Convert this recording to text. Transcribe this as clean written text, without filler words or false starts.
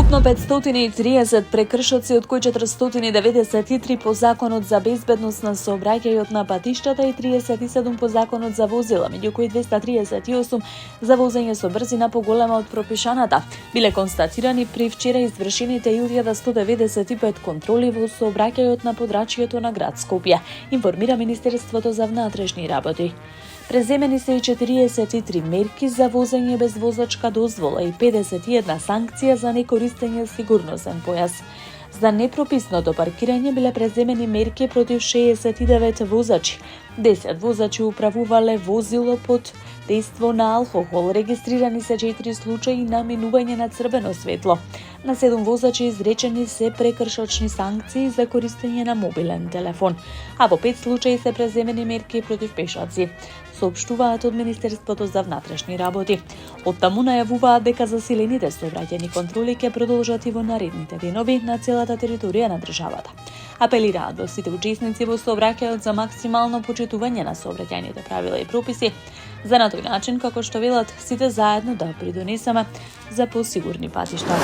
Ukupno 530 прекршоци, од кои 493 по Законот за безбедност на сообраќајот на патиштата и 37 по Законот за возила, меѓу кои 238 за возење со брзина поголема од пропишаната. Биле констатирани при вчера извршените 1195 контроли во сообраќајот на подрачјето на град Скопје, информира Министерството за внатрешни работи. Преземени се и 43 мерки за возење без возачка дозвола и 51 санкција за некористење сигурносен појас. За непрописното паркирање биле преземени мерки против 69 возачи. 10 возачи управувале возило под дејство на алкохол. Регистрирани се 4 случаи на минување на црвено светло. На 7 возачи изречени се прекршочни санкции за користење на мобилен телефон, а во 5 случаи се преземени мерки против пешаци, соопштуваат од Министерството за внатрешни работи. Оттаму најавуваат дека засилените сообраќајни контроли ќе продолжат и во наредните денови на целата територија на државата. Апелираат до сите учесници во сообраќајот за максимално почитување на сообраќајните правила и прописи, за на тој начин, како што велат, сите заедно да придонесеме за посигурни патишта.